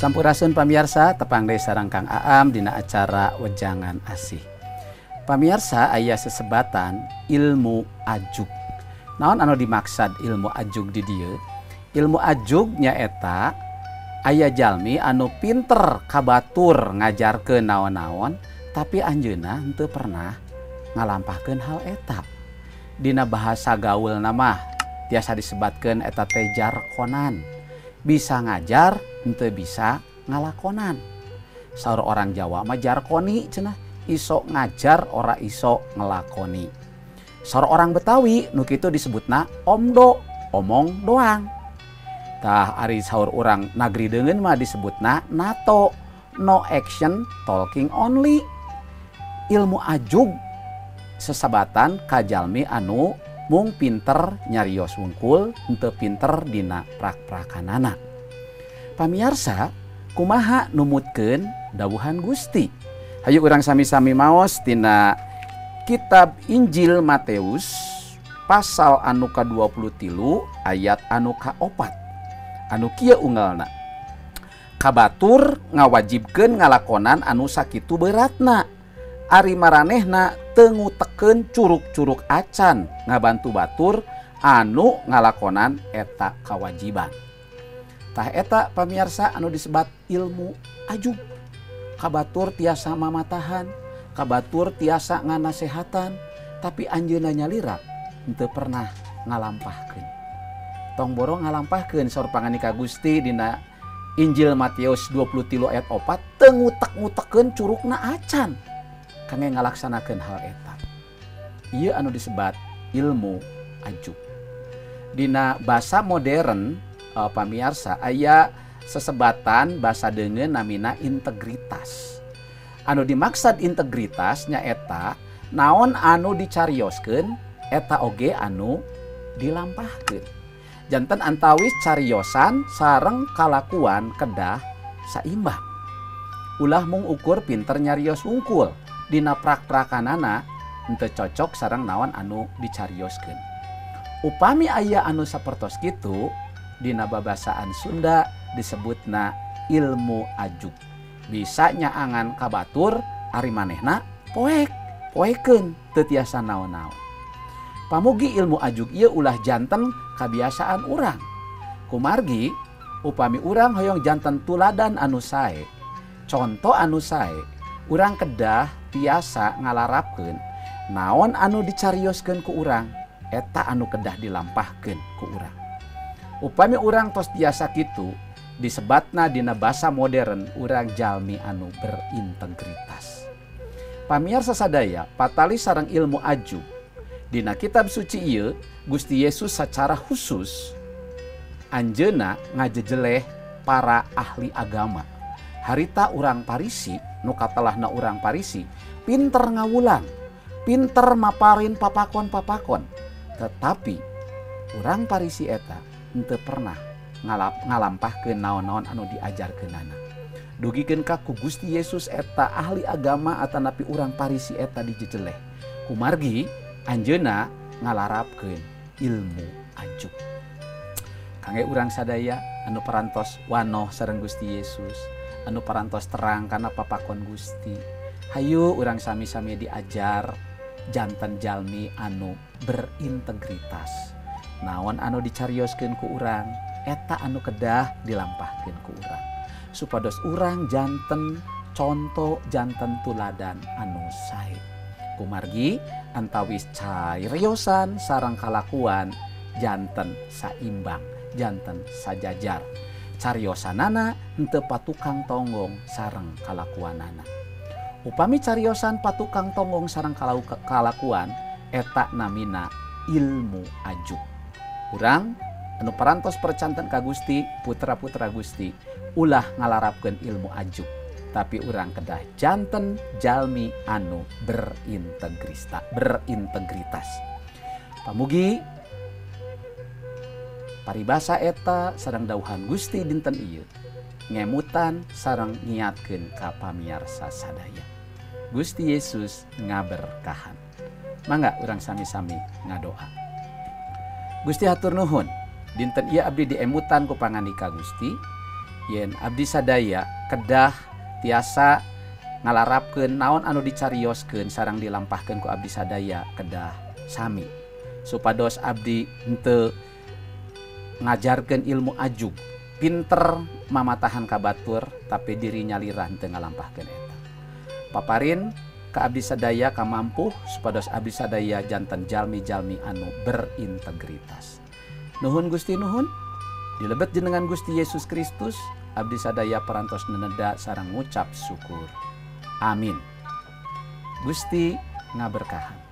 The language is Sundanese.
Sampurasun pamirsa, tepang deui sareng Kang Aam dina acara Wejangan Asih. Pamirsa, aya sesebatan ilmu ajug. Naon anu dimaksud ilmu ajug di dieu? Ilmu ajug nyaeta aya jalmi anu pinter kabatur ngajarkeun naon-naon, tapi anjeunna henteu pernah ngalampahkeun hal eta. Dina bahasa gaulna mah tiasa disebatkeun eta teh jarkonan. Bisa ngajar, henteu bisa ngalakonan. Saur orang Jawa mah jarkoni cenah, iso ngajar ora iso ngelakoni. Saur orang Betawi nu kitu disebutna omdo, omong doang. Tah ari saur urang nagri deungeun mah disebutna nato, no action talking only. Ilmu ajug sesabatan ka jalmi anu mung pinter nyarios wungkul, henteu pinter dina prak-prakanana. Pamirsa, kumaha numutkeun dawuhan Gusti? Hayu urang sami-sami maos tina kitab Injil Matius pasal anu ka-23 ayat anu ka-4. Anu kieu unggalna. Kabatur ngawajibkeun ngalakonan anu sakitu beratna. Ari maranehna teu ngutekeun curug-curug acan ngabantu batur anu ngalakonan eta kawajiban. Tah eta pamirsa anu disebat ilmu ajug. Kabatur tiasa mamatahan, kabatur tiasa nganasehatan, tapi anjeunna nyalira henteu pernah ngalampahkeun. Tong boro ngalampahkeun saur panganika Gusti dina Injil Matius 23 ayat 4 teu ngutek-ngutekeun curugna acan kangge ngalaksanakeun hal eta. Ieu anu disebat ilmu ajug. Dina basa modern pamirsa aya sesebatan basa deungeun namina integritas. Anu dimaksud integritas nyaeta naon anu dicarioskeun eta oge anu dilampahkeun. Janten antawis cariosan sareng kalakuan kedah saimbang. Ulah mung ukur pinter nyarios wungkul, dina prak-prakanana henteu cocok sareng naon anu dicarioskeun. Upami aya anu sapertos kitu, dina babasaan Sunda disebutna ilmu ajug. Bisa nyaangan kabatur ari manehna poekeun teu tiasa naon-naon. Pamugi ilmu ajug ieu ulah janten kabiasaan urang. Kumargi upami urang hoyong janten tuladan anu sae, conto anu sae, urang kedah tiasa ngalarapkeun naon anu dicarioskeun ku urang, eta anu kedah dilampahkeun ku urang. Upami urang tos tiasa kitu, disebatna dina basa modern urang jalmi anu berintegritas. Pamirsa sadaya, patali sareng ilmu ajug dina kitab suci ieu Gusti Yesus secara khusus anjeunna ngajejeleh para ahli agama. Harita urang Parisi, nu katelahna urang Parisi, pinter ngawulang, pinter maparin papakon-papakon. Tetapi urang Parisi eta henteu pernah ngalampahkeun naon-naon anu diajarkeunana. Dugikeun ka ku Gusti Yesus eta ahli agama atanapi urang Parisi eta dijejeleh. Kumargi anjeunna ngalarapkeun ilmu ajug. Kangge urang sadaya anu parantos wanoh sareng Gusti Yesus, anu parantos terang kana papakon Gusti. Hayu urang sami-sami diajar janten jalmi anu berintegritas. Naon anu dicarioskeun ku urang, eta anu kedah dilampahkeun ku urang. Supados urang janten conto, janten tuladan anu sae. Kumargi antawis cariosan sareng kalakuan janten saimbang, janten sajajar. Cariosanana henteu patukang tonggong sareng kalakuanana. Upami cariosan patukang tonggong sareng kalakuan eta namina ilmu ajug. Urang anu parantos percanten ka Gusti, putra-putra Gusti, ulah ngalarapkeun ilmu ajug. Tapi urang kedah janten jalmi anu berintegritas. Pamugi paribasa eta sareng dawuhan Gusti dinten ieu ngemutan sareng ngiatkeun ka pamirsa sadaya. Gusti Yesus ngaberkahan. Mangga urang sami-sami ngadoa. Gusti hatur nuhun, dinten ieu abdi diemutan ku panganika Gusti. yen abdi sadaya kedah tiasa ngalarapkeun naon anu dicarioskeun sareng dilampahkeun ku abdi sadaya kedah sami, supados abdi henteu ngajarkeun ilmu ajug, pinter mamatahan kabatur tapi dirinya lirah henteu ngalampahkeun eta. Paparin ka abdi sadaya kamampuh supados abdi sadaya janten jalmi-jalmi anu berintegritas. Nuhun Gusti nuhun. Dilebet jenengan Gusti Yesus Kristus, abdi sadaya parantos neneda sareng ngucap syukur. Amin. Gusti ngaberkahan.